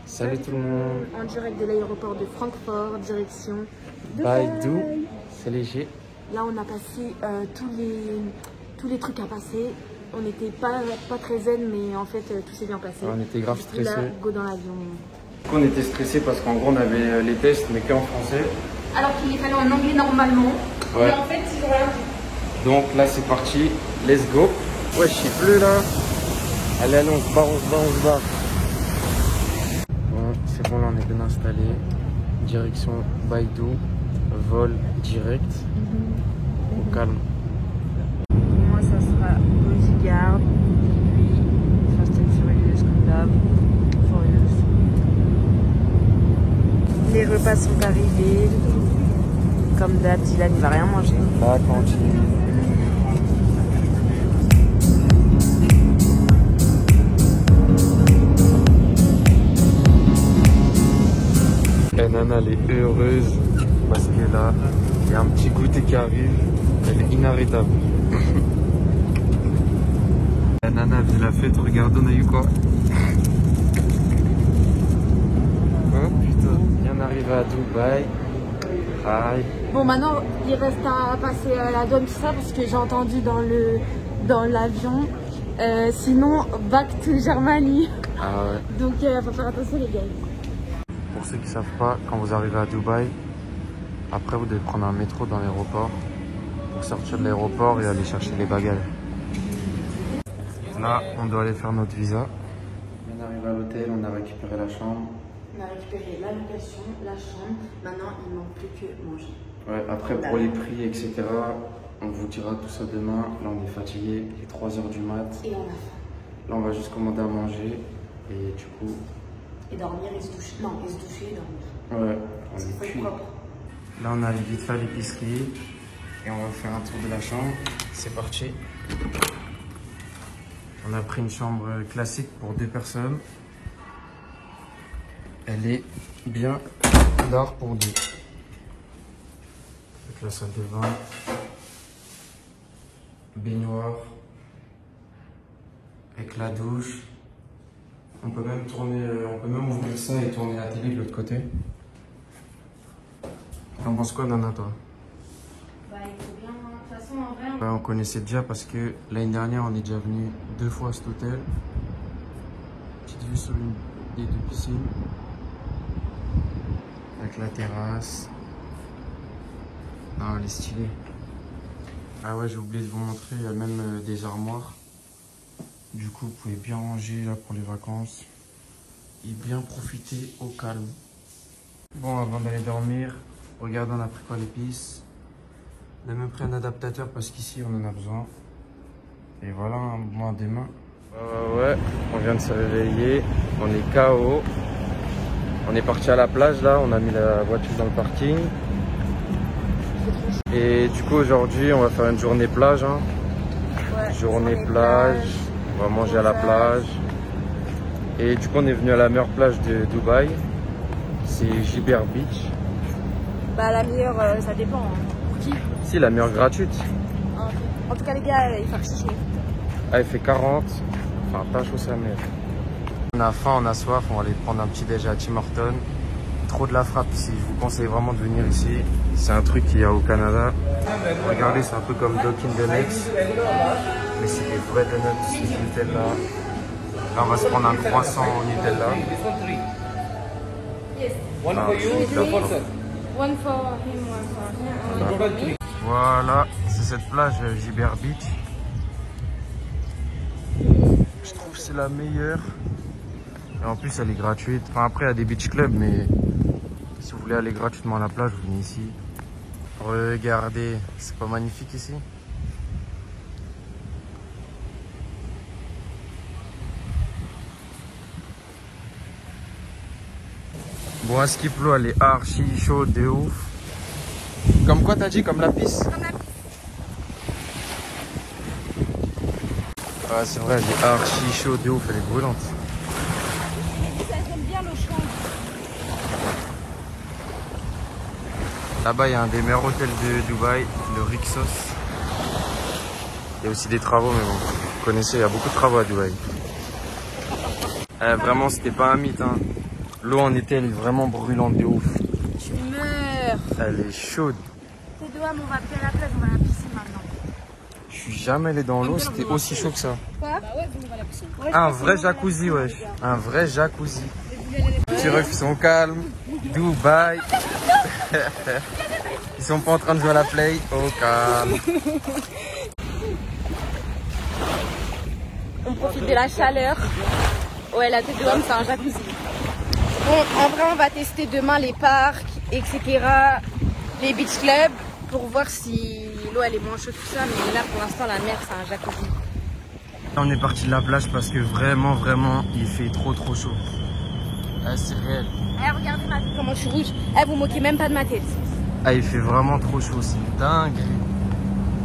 Salut tout le monde. En direct de l'aéroport de Francfort, direction Baïdou, c'est léger. Là, on a passé tous les trucs à passer. On n'était pas très zen, mais en fait, tout s'est bien passé. On était grave stressés. Là, go dans l'avion. On était stressés parce qu'en gros, on avait les tests, mais qu'en français. Alors qu'il les fallait en anglais normalement. Ouais. Mais en fait, ils ont rien dit. Donc là, c'est parti. Let's go. Ouais, je sais plus là. Allez, allez, on se barre. Bon, c'est bon, là, on est bien installé. Direction Baïdou. Vol direct. Au calme. Moi, ça sera Bodyguard. Et lui, Fast and Furious, comme d'hab. Furious. Les repas sont arrivés. Comme d'hab, Dylan, il va rien manger. Là, cantine. Et Nana, elle est heureuse parce que là, il y a un petit goûter qui arrive. Elle est inarrêtable. Et Nana, elle la fête. Regarde, on a eu quoi? Oh putain, bien arrivé à Dubaï. Aïe. Bon, maintenant, il reste à passer la douane, tout ça, parce que j'ai entendu dans l'avion. Sinon, back to Germany. Ah ouais. Donc, faut faire attention, les gars. Pour ceux qui ne savent pas, quand vous arrivez à Dubaï, après vous devez prendre un métro dans l'aéroport pour sortir de l'aéroport et aller chercher les bagages. Là, on doit aller faire notre visa. On est arrivé à l'hôtel, on a récupéré la chambre. On a récupéré la location, la chambre. Maintenant, il ne manque plus que manger. Ouais, après pour les prix, etc., on vous dira tout ça demain. Là, on est fatigué, il est 3 h du mat. Et on a faim. Là, on va juste commander à manger et du coup... Et dormir et se doucher. Non, et se doucher et dormir. Ouais, on est cuit. Là, on a vite fait à l'épicerie et on va faire un tour de la chambre. C'est parti. On a pris une chambre classique pour 2 personnes. Elle est bien d'art pour 2. Avec la salle de bain, baignoire, avec la douche. On peut même ouvrir ça et tourner la télé de l'autre côté. T'en penses quoi, Nana, toi? Bah, il faut bien. De toute façon, en vrai. Bah, on connaissait déjà parce que l'année dernière, on est déjà venu 2 fois à cet hôtel. Petite vue sur une des 2 piscines. Avec la terrasse. Non, elle est stylée. Ah ouais, j'ai oublié de vous montrer, il y a même des armoires. Du coup, vous pouvez bien ranger là pour les vacances et bien profiter au calme. Bon, avant d'aller dormir, regardez, on a pris quoi, l'épice. On a même pris un adaptateur parce qu'ici, on en a besoin. Et voilà, un bon demain. Ouais, on vient de se réveiller, on est KO. On est parti à la plage là, on a mis la voiture dans le parking. Et du coup aujourd'hui on va faire une journée plage. Hein. Ouais, journée plage, on va manger à la plage. Et du coup on est venu à la meilleure plage de Dubaï. C'est Giber Beach. Bah la meilleure, ça dépend. Hein. Qui? Si, la meilleure gratuite. En tout cas les gars, il faut chier. Ah, il fait 40, enfin pas chaud sa mère. On a faim, on a soif, on va aller prendre un petit déj à Tim Hortons. Trop de la frappe ici, je vous conseille vraiment de venir ici. C'est un truc qu'il y a au Canada. Regardez, c'est un peu comme Dunkin' Donuts. Mais c'est des vrais donuts, c'est du Nutella. Là, on va se prendre un croissant au Nutella. Voilà, c'est cette plage Giber Beach. Je trouve que c'est la meilleure. Et en plus, elle est gratuite. Enfin, après, il y a des beach clubs, mais si vous voulez aller gratuitement à la plage, vous venez ici. Regardez, c'est pas magnifique ici? Bon, à Skiplo, elle est archi chaude de ouf. Comme quoi, t'as dit? Comme la pisse? Comme la pisse. Ah, c'est vrai, elle est archi chaude de ouf, elle est brûlante. J'aime bien l'eau chaude. Là-bas, il y a un des meilleurs hôtels de Dubaï, le Rixos. Il y a aussi des travaux, mais bon, vous connaissez, il y a beaucoup de travaux à Dubaï. Vraiment, c'était pas un mythe. Hein. L'eau en été, elle est vraiment brûlante de ouf. Tu meurs. Elle est chaude. Tes doigts, on va plus à la plage, on va à la piscine maintenant. Je suis jamais allé dans l'eau, c'était aussi chaud que ça. Quoi? Bah ouais, on va à la piscine. Ouais, Un vrai jacuzzi, wesh. Un vrai jacuzzi. Les petits refs sont calmes. Dubaï. Ils sont pas en train de jouer à la play. Au calme. On profite de la chaleur. Ouais, la tête de homme, c'est un jacuzzi. Bon, en vrai, on va tester demain les parcs, etc. Les beach clubs pour voir si l'eau elle est moins chaude que ça. Mais là, pour l'instant, la mer, c'est un jacuzzi. On est parti de la plage parce que vraiment, il fait trop chaud. Ah, c'est réel. Eh, regardez ma tête, comment je suis rouge. Eh, vous moquez même pas de ma tête. Ah, il fait vraiment trop chaud, c'est dingue.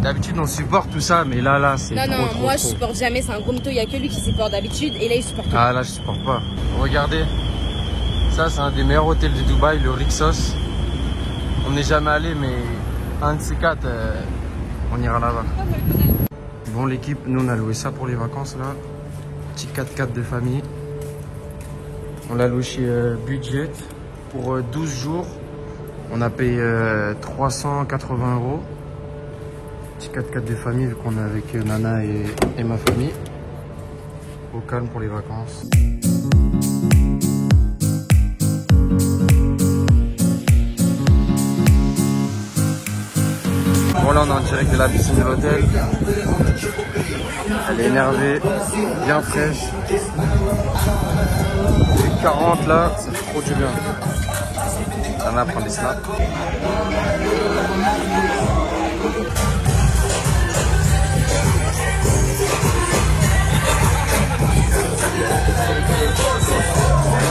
D'habitude, on supporte tout ça, mais là, c'est trop. Non, moi, je supporte jamais. C'est un gros mytho. Il y a que lui qui supporte d'habitude. Et là, il supporte. Ah, là, je supporte pas. Regardez. Ça, c'est un des meilleurs hôtels de Dubaï, le Rixos. On n'est jamais allé, mais un de ces quatre, on ira là-bas. Bon, l'équipe, nous, on a loué ça pour les vacances, là. Petit 4x4 de famille. On l'a loué chez Budget pour 12 jours. On a payé 380 €. Petit 4x4 de famille, vu qu'on est avec Nana et ma famille. Au calme pour les vacances. Bon, là, on est en direct de la piscine de l'hôtel. Elle est énervée, bien fraîche. C'est 40 là, ça fait trop du bien. Nana prend des snaps.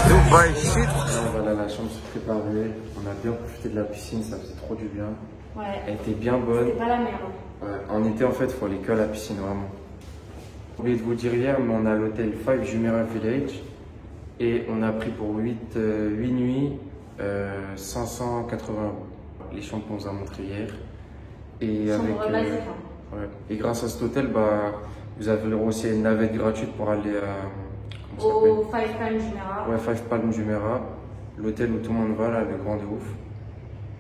Dubaï shit. Voilà, la chambre se préparait. On a bien profité de la piscine, ça faisait trop du bien. Ouais. Elle était bien bonne. C'était pas la merde. Ouais, en été, en fait, il faut aller que à la piscine, vraiment. J'ai oublié de vous dire hier, mais on a l'hôtel 5 Jumeirah Village. Et on a pris pour 8 nuits 580 €. Les chambres qu'on vous a montré hier. Et, avec, ouais. Et grâce à cet hôtel, bah, vous avez le droit aussi à une navette gratuite pour aller à... Au 5 Palm Jumeirah. Ouais, 5 Palm Jumeirah. L'hôtel où tout le monde va, là, le grand de ouf.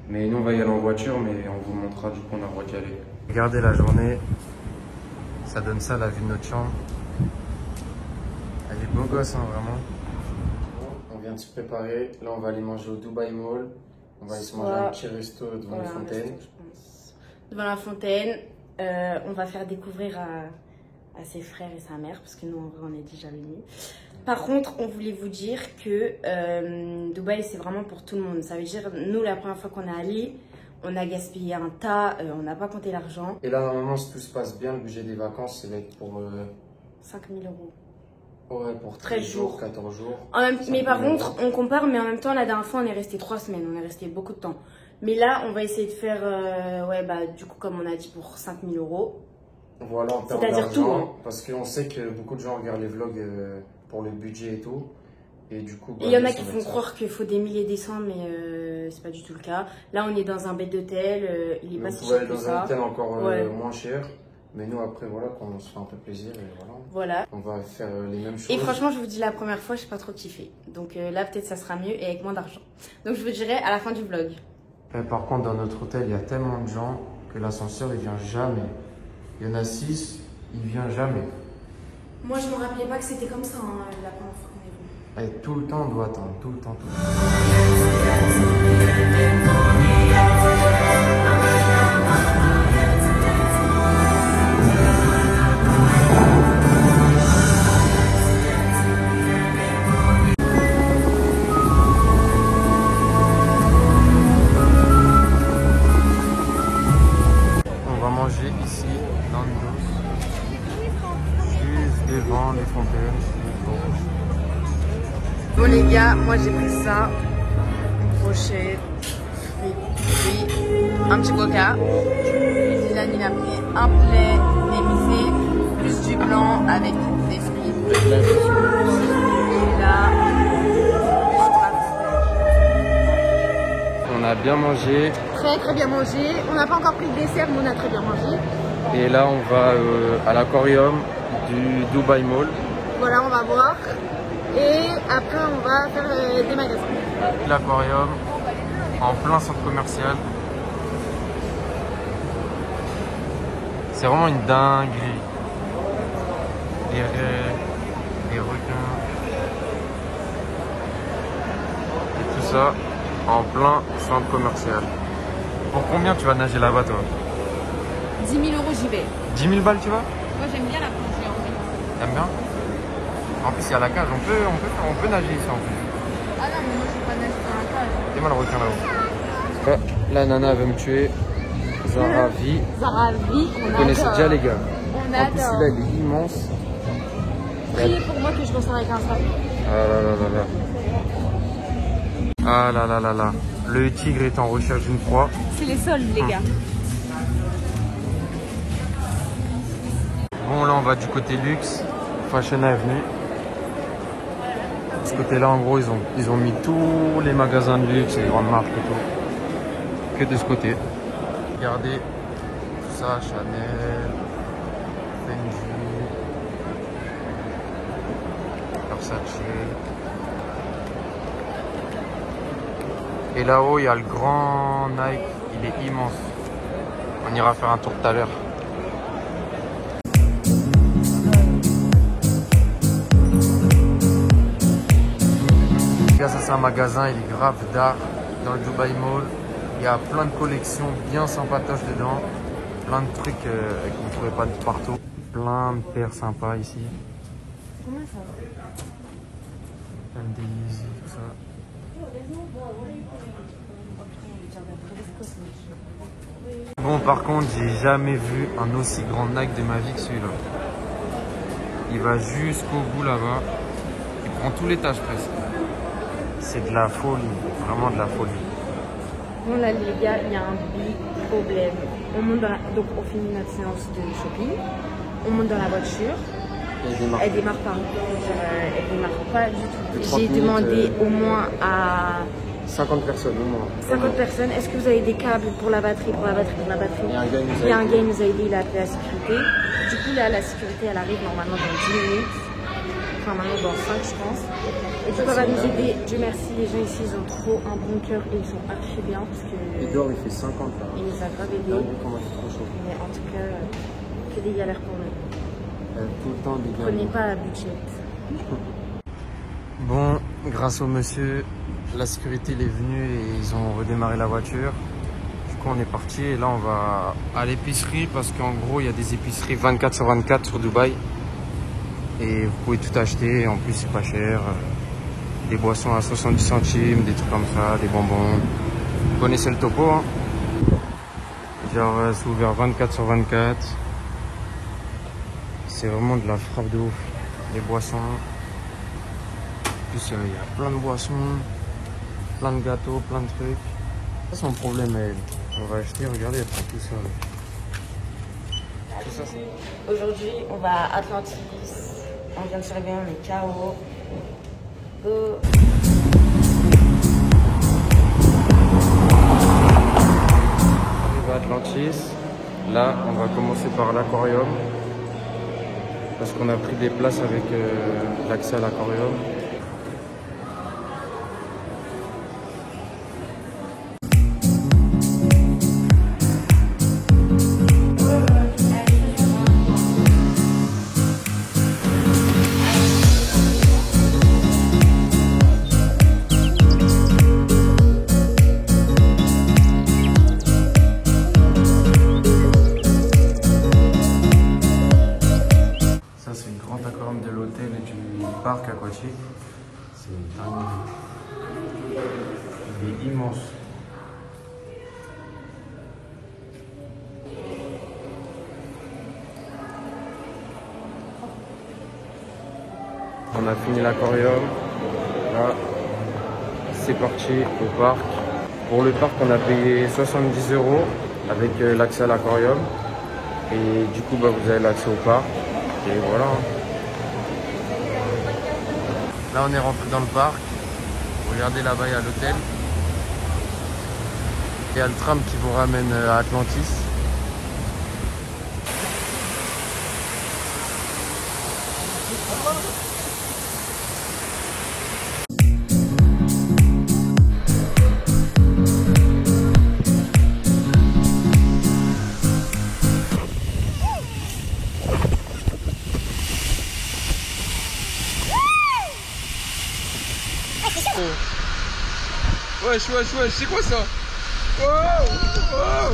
Mais nous, on va y aller en voiture, mais on vous montrera du coup, on a le droit d'y aller. Regardez la journée. Ça donne ça, la vue de notre chambre. Elle est beau gosse, hein, vraiment. On vient de se préparer. Là, on va aller manger au Dubai Mall. On va aller se manger un petit resto devant la fontaine. Devant la fontaine. On va faire découvrir à ses frères et sa mère, parce que nous, en vrai, on est déjà venus. Par contre, on voulait vous dire que Dubaï, c'est vraiment pour tout le monde. Ça veut dire, nous, la première fois qu'on est allé, on a gaspillé un tas, on n'a pas compté l'argent. Et là, normalement, si tout se passe bien, le budget des vacances, ça va être pour... 5 000 €. Ouais, pour 13 jours, 14 jours. Mais par contre, on compare, mais en même temps, la dernière fois, on est resté 3 semaines, on est resté beaucoup de temps. Mais là, on va essayer de faire, ouais, bah, du coup, comme on a dit, pour 5 000 €. Voilà, en termes c'est-à-dire tout, hein. Parce qu'on sait que beaucoup de gens regardent les vlogs pour le budget et tout. Et du coup, bah, il y en a qui font croire qu'il faut des milliers et des cents, mais c'est pas du tout le cas. Là, on est dans un bed d'hôtel, il est pas si cher que ça. On dans un hôtel encore moins cher. Mais nous, après, voilà, qu'on se fait un peu plaisir et voilà. On va faire les mêmes choses. Et franchement, je vous dis, la première fois, j'ai pas trop kiffé. Donc là, peut-être ça sera mieux et avec moins d'argent. Donc je vous dirai à la fin du vlog. Et par contre, dans notre hôtel, il y a tellement de gens que l'ascenseur, il vient jamais. Il y en a 6, il vient jamais. Moi, je me rappelais pas que c'était comme ça, hein, la première fois qu'on est venu. Et tout le temps, on doit attendre, tout le temps. On va manger ici, Nandos, juste devant les fontaines. Bon les gars, moi j'ai pris ça, brochet, fruits, un petit coca. Dylan il a pris un poulet émissé, plus du blanc avec des fruits. Et là, on a bien mangé. Très bien mangé. On n'a pas encore pris le dessert, mais on a très bien mangé. Et là on va à l'aquarium du Dubai Mall. Voilà, on va voir. Et après, on va faire des magasins. L'aquarium, en plein centre commercial. C'est vraiment une dinguerie. Les raies, les requins. Et tout ça en plein centre commercial. Pour combien tu vas nager là-bas, toi? 10 000 euros, j'y vais. 10 000 balles, tu vois? Moi, j'aime bien la plongée en fait. T'aimes bien? En plus, il y a la cage. On peut nager ici en plus. Ah non, mais moi, je suis pas nager dans la cage. C'est mal le requin là-haut. La nana veut me tuer. Zara vie. Zara vie, Vous connaissez déjà les gars. On En plus, adore. celui-là, il est immense. Priez pour moi que je ressors avec un sac. Ah là là là là. Ah là là là là. Le tigre est en recherche d'une proie. C'est les soldes, les gars. Bon, là, on va du côté luxe. Fashion Avenue. De ce côté-là, en gros, ils ont mis tous les magasins de luxe, les grandes marques et tout. Que de ce côté. Regardez. Tout ça, Chanel. Fendi. Versace. Et là-haut, il y a le grand Nike. Il est immense. On ira faire un tour tout à l'heure. Ça, c'est un magasin, il est grave d'art dans le Dubai Mall. Il y a plein de collections bien sympatoches dedans. Plein de trucs qu'on ne trouvait pas de partout. Plein de paires sympas ici. Comment ça va? Plein de Yeezy, tout ça. Bon, par contre, j'ai jamais vu un aussi grand Nike de ma vie que celui-là. Il va jusqu'au bout là-bas. Il prend tout l'étage presque. C'est de la folie, vraiment de la folie. Bon là les gars, il y a un big problème. On monte donc on finit notre séance de shopping. On monte dans la voiture. Elle démarre pas. Elle démarre pas du tout. J'ai demandé au moins à 50 personnes au moins. 50 personnes. Est-ce que vous avez des câbles pour la batterie, pour la batterie? Il y a un gars qui nous a aidé, il a appelé la sécurité. Du coup là la sécurité elle arrive normalement dans 10 minutes. Enfin maintenant dans 5 je pense. Et du coup elle va nous aider. Dieu merci, les gens ici ils ont trop un bon cœur et ils sont archi bien parce que Et dehors il fait 50 là. il nous a grave aidé. Mais en tout cas, que des galères pour nous. Tout le temps des Prenez pas la budget. Bon, grâce au monsieur, la sécurité il est venue et ils ont redémarré la voiture. Du coup on est parti et là on va à l'épicerie parce qu'en gros il y a des épiceries 24/24 sur Dubaï. Et vous pouvez tout acheter, en plus c'est pas cher. Des boissons à 70 centimes, des trucs comme ça, des bonbons. Vous connaissez le topo, hein? Genre c'est ouvert 24/24. C'est vraiment de la frappe de ouf. Les boissons. En plus il y a plein de boissons, plein de gâteaux, plein de trucs. C'est son problème elle. On va acheter, regardez, elle prend tout ça. Tout ça c'est... Aujourd'hui, on va à Atlantis. On vient de se réveiller, on est KO. Go! On arrive à Atlantis. Là, on va commencer par l'aquarium. Parce qu'on a pris des places avec l'accès à l'aquarium. De l'hôtel et du parc aquatique, c'est dingue. Il est immense. On a fini l'aquarium. Là, c'est parti au parc. Pour le parc, on a payé 70 € avec l'accès à l'aquarium. Et du coup, vous avez l'accès au parc. Et voilà. Là, on est rentré dans le parc. Regardez là-bas, il y a l'hôtel. Il y a le tram qui vous ramène à Atlantis. Wesh, wesh, wesh, c'est quoi ça? Wow, wow.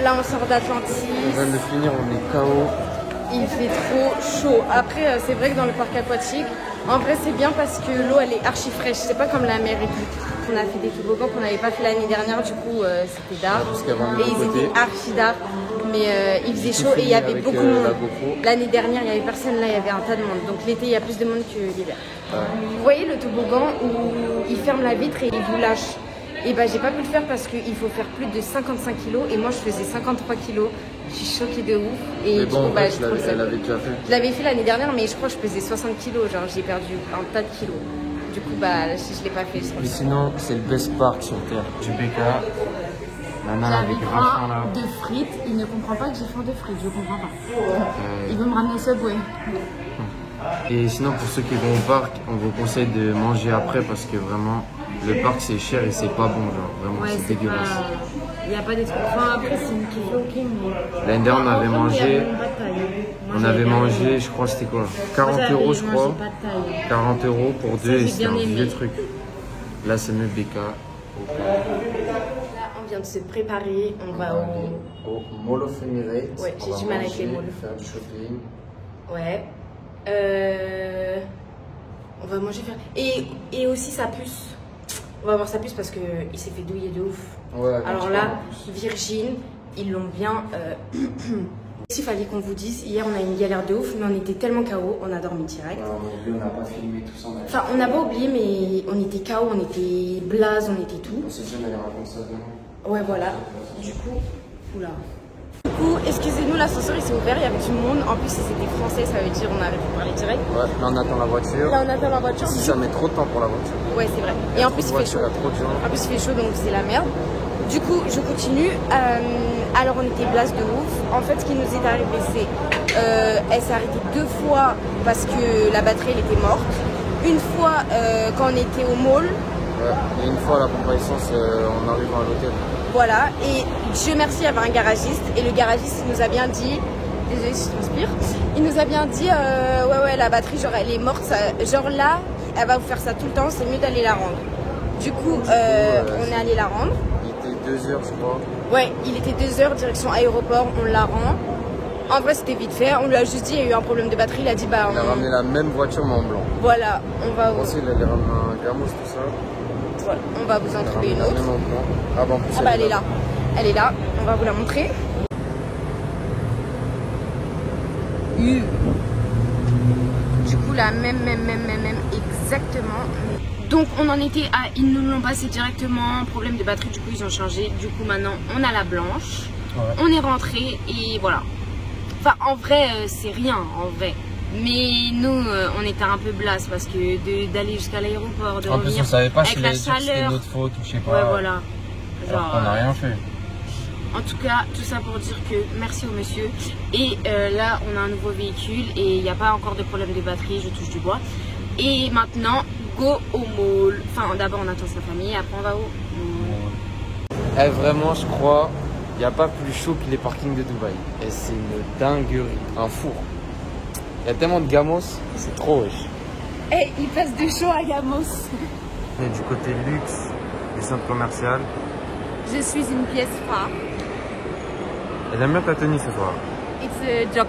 Là, on sort d'Atlantis. On vient de finir, on est KO. Il fait trop chaud. Après, c'est vrai que dans le parc aquatique, en vrai, c'est bien parce que l'eau, elle est archi fraîche. C'est pas comme la mer et tout. On a fait des toboggans qu'on n'avait pas fait l'année dernière. Du coup, c'était d'art. Et ils étaient archi d'art. Mais il faisait chaud et il y avait beaucoup de monde. L'année dernière, il n'y avait personne. Là, il y avait un tas de monde. Donc l'été, il y a plus de monde que l'hiver. Vous voyez le toboggan où il ferme la vitre et il vous lâche. Et bah j'ai pas pu le faire parce qu'il faut faire plus de 55 kilos et moi je faisais 53 kilos. Je suis choquée de ouf. Et mais bon, coup, bah, elle l'avait déjà fait. Je l'avais fait l'année dernière mais je crois que je pesais 60 kilos. Genre j'ai perdu un tas de kilos. Du coup bah je l'ai pas fait. Mais sinon c'est le best park sur terre. Du BK. Nana avec Grafin là. De frites. Il ne comprend pas que j'ai faim de frites. Je comprends pas. Il veut me ramener au Subway. Et sinon pour ceux qui vont au parc, on vous conseille de manger après parce que vraiment le parc c'est cher et c'est pas bon, genre vraiment Ouais, c'est dégueulasse. Il n'y a pas des trucs. Enfin après c'est une question ok mais. L'année dernière on avait mangé. On avait mangé, je crois c'était quoi 40 € je crois. 40 € pour deux et c'était un vieux truc. Là c'est mieux BK. Là on vient de se préparer, on va au Mall of Emirates. Ouais, j'ai du mal avec les malls. Faire du shopping. Ouais. On va manger faire. Et aussi sa puce. On va voir sa puce parce que il s'est fait douiller de ouf. Ouais, alors là, Virgin, ils l'ont bien. Il fallait qu'on vous dise, hier on a eu une galère de ouf, mais on était tellement KO, on a dormi direct. Ouais, on n'a pas filmé tout ça. Enfin, on n'a pas oublié, mais on était KO, on était blaze, on était tout. On s'est dit on allait raconter ça demain. Ouais, voilà. Du coup, oula. Du coup, excusez-nous, l'ascenseur il s'est ouvert, il y avait du monde. En plus, si c'était français, ça veut dire on avait pu parler direct. Ouais, là on attend la voiture. Là on attend la voiture. Si ça met trop de temps pour la voiture. Ouais, c'est vrai. Et en plus, il fait chaud. En plus, il fait chaud, donc c'est la merde. Du coup, je continue. Alors, on était blase de ouf. En fait, ce qui nous est arrivé, c'est elle s'est arrêtée 2 fois parce que la batterie elle était morte. Une fois quand on était au mall. Ouais, et une fois à la pompe à essence en arrivant à l'hôtel. Voilà, et Dieu merci, il y avait un garagiste. Et le garagiste il nous a bien dit, désolé si je transpire, il nous a bien dit ouais, la batterie, genre elle est morte, ça, genre là, elle va vous faire ça tout le temps, c'est mieux d'aller la rendre. Du coup, on est allé la rendre. Il était 2 heures, je crois. Ouais, il était 2 heures, direction aéroport, on la rend. En vrai, c'était vite fait, on lui a juste dit, il y a eu un problème de batterie, il a dit, bah. Il a ramené la même voiture, mais en blanc. Voilà, on va. Ensuite, il allait ramener un gamos, tout ça. Voilà, on va vous en trouver une autre. Ah, bah, en plus, ah, bah, elle est là. Elle est là, on va vous la montrer. Du coup, la même, exactement. Donc, on en était à. Ils nous l'ont passé directement. Problème de batterie, du coup, ils ont changé. Du coup, maintenant, on a la blanche. Ouais. On est rentré et voilà. Enfin, en vrai, c'est rien, en vrai. Mais nous, on était un peu blasse parce que d'aller jusqu'à l'aéroport, de revenir. En plus, on savait pas si c'était notre faute ou je sais pas. Ouais, voilà. Genre, on n'a rien fait. En tout cas, tout ça pour dire que merci au monsieur. Et là, on a un nouveau véhicule et il n'y a pas encore de problème de batterie, je touche du bois. Et maintenant, go au mall. Enfin, d'abord, on attend sa famille, après on va au mall. Vraiment, je crois, Il n'y a pas plus chaud que les parkings de Dubaï. Et c'est une dinguerie, un four. Il y a tellement de gamos, c'est trop wesh. Eh, il passe du chaud à Gamos. On est du côté luxe du centre commercial. Je suis une pièce rare. Elle aime bien ta tenue ce soir. It's a joke.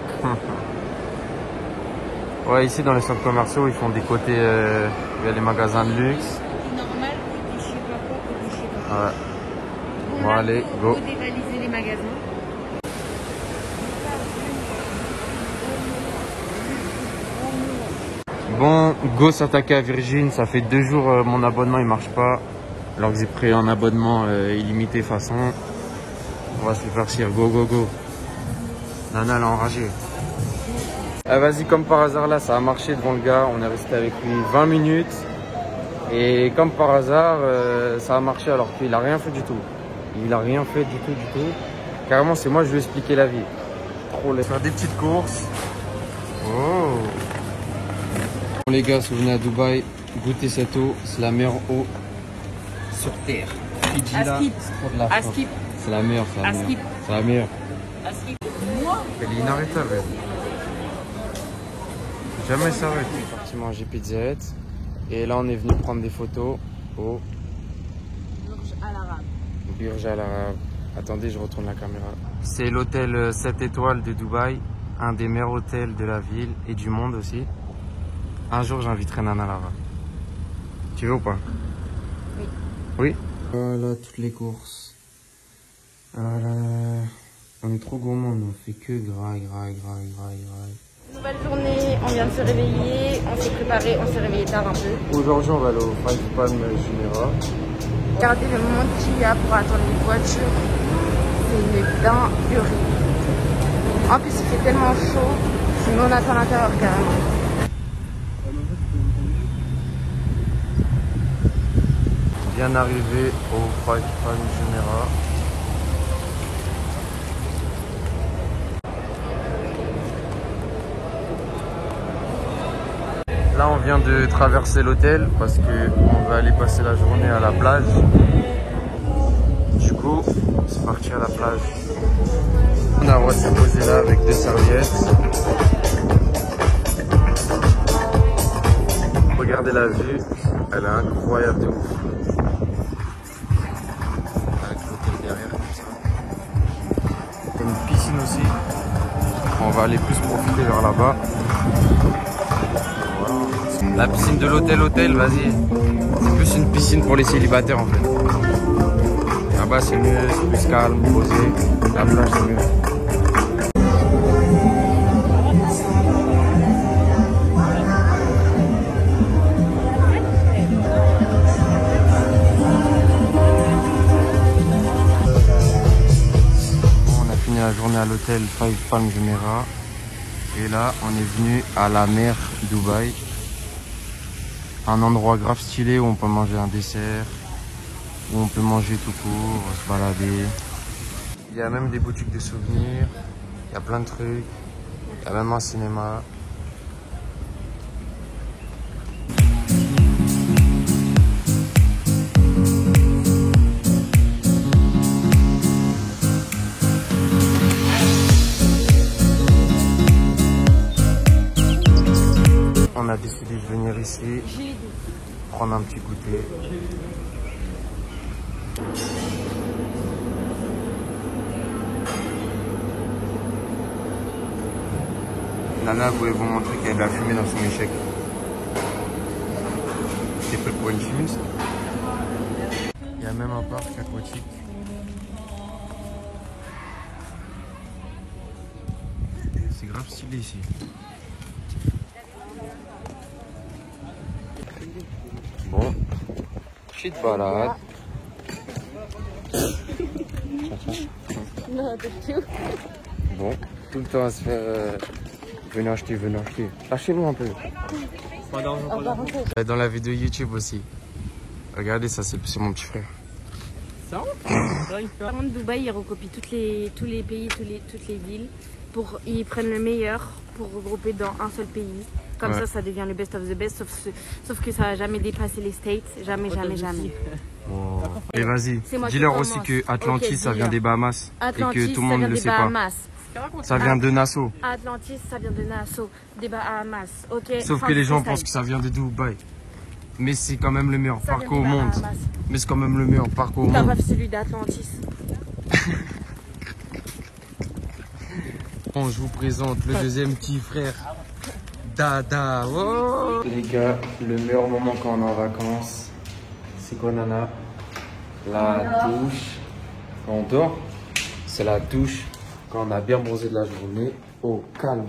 Ouais, ici dans les centres commerciaux, ils font des côtés, il y a les magasins de luxe. Normal, je sais pas quoi, je sais pas. Ouais. Bon, allez, go. Faut dévaliser les magasins. Bon, go s'attaquer à Virgin. Ça fait 2 jours mon abonnement il marche pas. Alors que j'ai pris un abonnement illimité façon. On va se le farcir. Go, go, go. Nana, elle est enragée. Ah, vas-y, comme par hasard, là, ça a marché devant le gars. On est resté avec lui 20 minutes. Et comme par hasard, ça a marché alors qu'il a rien fait du tout. Il a rien fait du tout. Carrément, c'est moi, je lui ai expliqué la vie. Trop laid. Faire des petites courses. Oh. Bon, les gars, si vous venez à Dubaï, goûtez cette eau. C'est la meilleure eau sur terre. Fidji, là, c'est trop de la frappe. C'est la meilleure, c'est la meilleure. C'est la meilleure. Elle est inarrêtable. Jamais s'arrête. On est parti manger Pizza Hut. Et là, on est venu prendre des photos au Burj Al Arab. Burj Al Arab. Attendez, je retourne la caméra. C'est l'hôtel 7 étoiles de Dubaï. Un des meilleurs hôtels de la ville et du monde aussi. Un jour, j'inviterai Nana là-bas. Tu veux ou pas? Oui. Oui? Voilà, toutes les courses. Voilà. On est trop gourmands, on fait que gras. Nouvelle journée, on vient de se réveiller, on s'est préparé, on s'est réveillé tard un peu. Aujourd'hui, on va aller au Five Palm Jumeirah. Regardez le monde qu'il y a pour attendre une voiture. C'est une dinguerie. En plus, il fait tellement chaud, sinon on attend à l'intérieur carrément. Bien arrivé au Five Palm Jumeirah. Là, on vient de traverser l'hôtel parce qu'on va aller passer la journée à la plage. Du coup, c'est parti à la plage. On a le droit de se poser là avec des serviettes. Regardez la vue, elle est incroyable de ouf. Avec l'hôtel derrière comme ça. Il y a une piscine aussi. On va aller plus profiter vers là-bas. La piscine de l'hôtel, vas-y. C'est plus une piscine pour les célibataires en fait. Là-bas c'est mieux, c'est plus calme, posé. La plage c'est mieux. Bon, on a fini la journée à l'hôtel Five Palm Jumeirah. Et là, on est venu à la mer Dubaï. Un endroit grave stylé où on peut manger un dessert, où on peut manger tout court, se balader. Il y a même des boutiques de souvenirs, il y a plein de trucs, il y a même un cinéma. On a décidé de venir ici, prendre un petit goûter. Nana voulait vous montrer qu'il y a de la fumée dans son échec. C'est prêt pour une fumée ça? Il y a même un parc aquatique. C'est grave stylé ici. Bon, petite balade. Bon, tout le temps à se faire venez acheter. Lâchez-nous un peu. Dans la vidéo YouTube aussi. Regardez ça, c'est mon petit frère. Par contre, Dubaï, ils recopient tous les pays, toutes les villes. Ils prennent le meilleur pour regrouper dans un seul pays. Comme Ouais. ça devient le best of the best, sauf que ça va jamais dépasser les States. Jamais, jamais, jamais. Oh. Et vas-y, C'est moi qui dis-leur aussi commence. que Atlantis, Ok, ça vient dis-leur. des Bahamas. Atlantis, et que tout le ça monde vient ne le des sait pas. Bahamas. Ça vient de Nassau. Atlantis, ça vient de Nassau, des Bahamas. Ok. Sauf Fin que les du gens freestyle. pensent que ça vient de Dubaï. Mais c'est quand même le meilleur Ça vient parcours au des monde. Bahamas. Mais c'est quand même le meilleur parcours au T'as monde. pas fait celui d'Atlantis. Bon, je vous présente le deuxième petit frère. Dada. Oh. Les gars, le meilleur moment quand on est en vacances, c'est quoi, Nana? La douche. Quand on dort, c'est la douche. Quand on a bien bronzé de la journée, au calme.